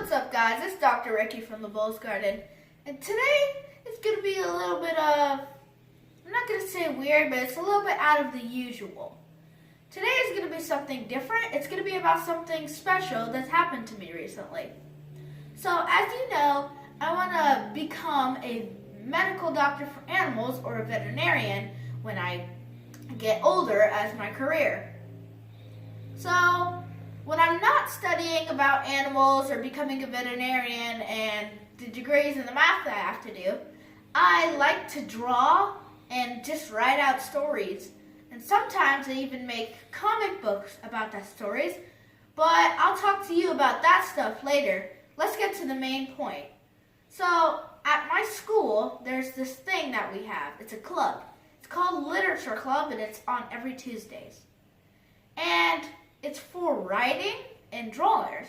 What's up, guys? It's Dr. Ricci from the Bulls Garden, and today it's going to be a little bit of, I'm not going to say weird, but it's a little bit out of the usual. Today is going to be something different. It's going to be about something special that's happened to me recently. So, as you know, I want to become a medical doctor for animals or a veterinarian when I get older as my career. So, when I'm not studying about animals or becoming a veterinarian and the degrees and the math that I have to do, I like to draw and just write out stories. And sometimes I even make comic books about that stories, but I'll talk to you about that stuff later. Let's get to the main point. So, at my school, there's this thing that we have. It's a club. It's called Literature Club, and it's on every Tuesdays. And it's for writing and drawers.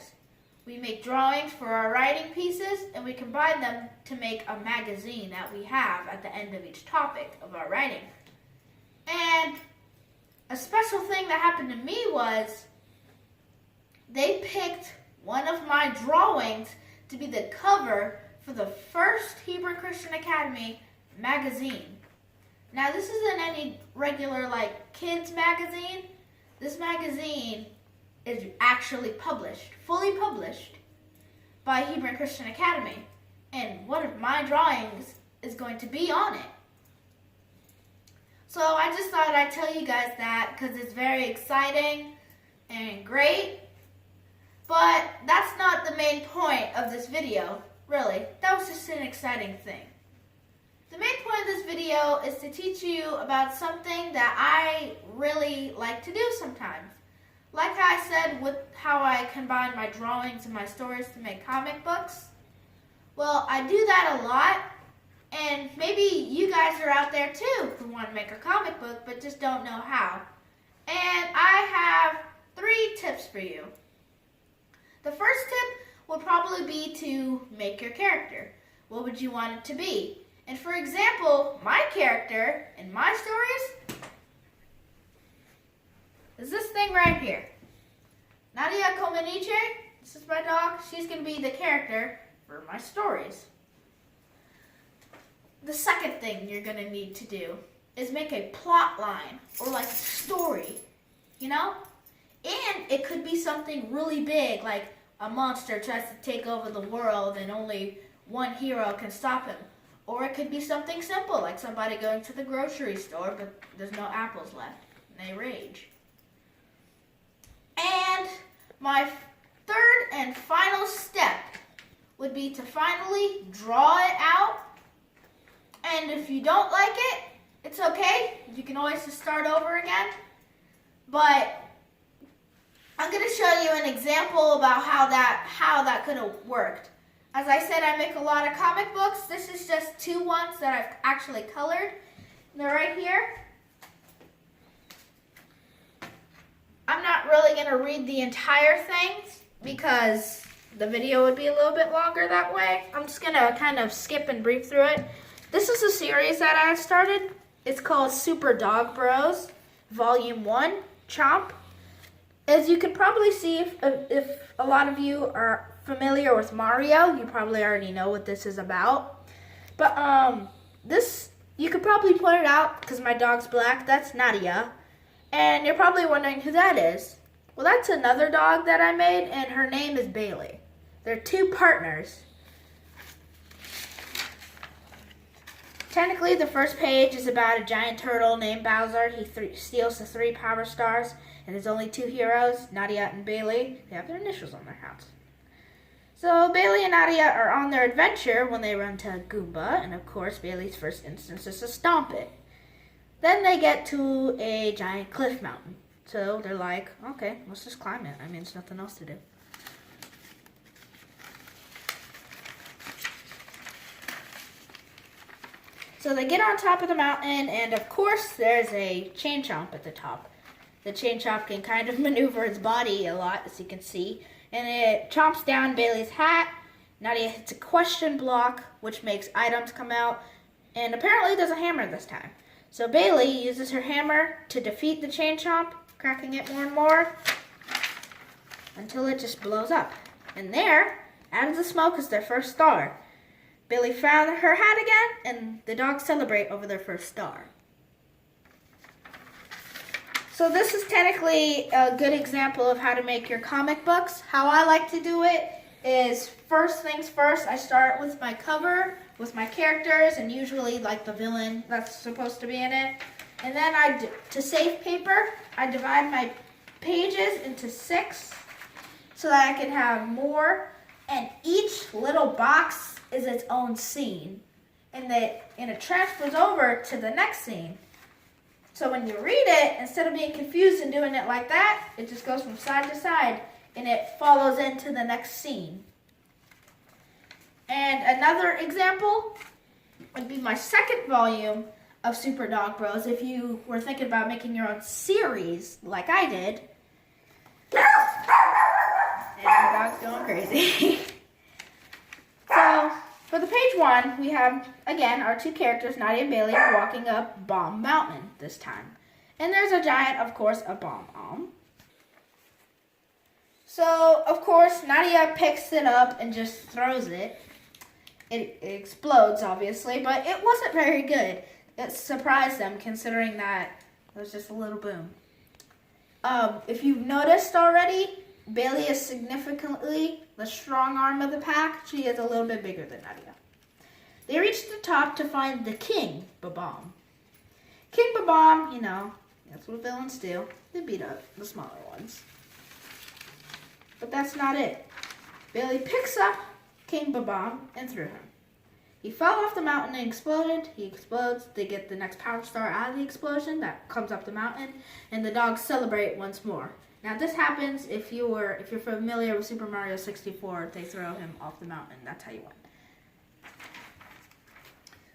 We make drawings for our writing pieces, and we combine them to make a magazine that we have at the end of each topic of our writing. And a special thing that happened to me was they picked one of my drawings to be the cover for the first Hebrew Christian Academy magazine. Now, this isn't any regular kids magazine. This magazine is actually published, fully published by Hebrew Christian Academy. And one of my drawings is going to be on it. So I just thought I'd tell you guys that because it's very exciting and great. But that's not the main point of this video, really. That was just an exciting thing. The main point of this video is to teach you about something that I really like to do sometimes. Like I said with how I combine my drawings and my stories to make comic books. Well, I do that a lot, and maybe you guys are out there too who want to make a comic book but just don't know how. And I have 3 tips for you. The first tip would probably be to make your character. What would you want it to be? And for example, my character in my stories is this thing right here. Nadia Comeniche, this is my dog. She's going to be the character for my stories. The second thing you're going to need to do is make a plot line or a story, you know? And it could be something really big, like a monster tries to take over the world and only one hero can stop him. Or it could be something simple, like somebody going to the grocery store, but there's no apples left, and they rage. And my third and final step would be to finally draw it out. And if you don't like it, it's okay. You can always just start over again. But I'm going to show you an example about how that could have worked. As I said, I make a lot of comic books. This is just 2 ones that I've actually colored. They're right here. I'm not really going to read the entire thing because the video would be a little bit longer that way. I'm just going to kind of skip and brief through it. This is a series that I started. It's called Super Dog Bros, Volume 1, Chomp. As you can probably see, if a lot of you are familiar with Mario, you probably already know what this is about. But this, you could probably point it out because my dog's black. That's Nadia. And you're probably wondering who that is. Well, that's another dog that I made, and her name is Bailey. They're 2 partners. Technically, the first page is about a giant turtle named Bowser. He steals the 3 power stars, and there's only 2 heroes, Nadia and Bailey. They have their initials on their hats. So Bailey and Nadia are on their adventure when they run to Goomba, and of course Bailey's first instance is to stomp it. Then they get to a giant cliff mountain. So they're like, okay, let's just climb it. I mean, there's nothing else to do. So they get on top of the mountain, and of course there's a chain chomp at the top. The chain chomp can kind of maneuver its body a lot, as you can see. And it chomps down Bailey's hat. Nadia hits a question block, which makes items come out. And apparently there's a hammer this time. So Bailey uses her hammer to defeat the chain chomp, cracking it more and more until it just blows up. And there, Out of the smoke is their first star. Billy found her hat again, and the dogs celebrate over their first star. So this is technically a good example of how to make your comic books. How I like to do it is, first things first, I start with my cover, with my characters, and usually like the villain that's supposed to be in it. And then to save paper, I divide my pages into 6 so that I can have more. And each little box is its own scene. And it transfers over to the next scene. So when you read it, instead of being confused and doing it like that, it just goes from side to side and it follows into the next scene. And another example would be my second volume of Super Dog Bros. If you were thinking about making your own series like I did. And the dog's going crazy. So for the page 1, we have, again, our 2 characters, Nadia and Bailey, walking up Bomb Mountain this time. And there's a giant, of course, a bomb. So, of course, Nadia picks it up and just throws it. It explodes, obviously, but it wasn't very good. It surprised them, considering that it was just a little boom. If you've noticed already, Bailey is significantly the strong arm of the pack. She is a little bit bigger than Nadia. They reach the top to find the King Babam. King Babam, you know, that's what villains do. They beat up the smaller ones. But that's not it. Bailey picks up King Babam and threw him. He fell off the mountain and exploded. He explodes. They get the next power star out of the explosion that comes up the mountain, and the dogs celebrate once more. Now this happens if you're familiar with Super Mario 64. They throw him off the mountain. That's how you win.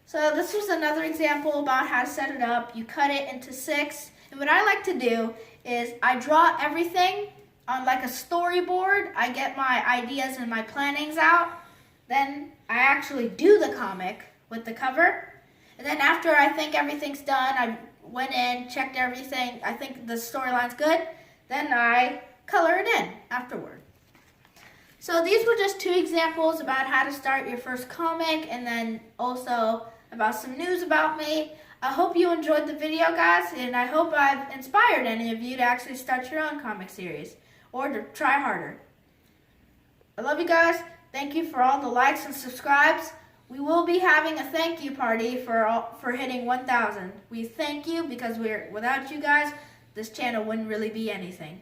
So this was another example about how to set it up. You cut it into 6, and what I like to do is I draw everything on like a storyboard. I get my ideas and my plannings out. Then I actually do the comic with the cover. And then after I think everything's done, I went in, checked everything, I think the storyline's good, then I color it in afterward. So these were just 2 examples about how to start your first comic, and then also about some news about me. I hope you enjoyed the video, guys, and I hope I've inspired any of you to actually start your own comic series or to try harder. I love you guys. Thank you for all the likes and subscribes. We will be having a thank you party for hitting 1,000. We thank you because without you guys, this channel wouldn't really be anything.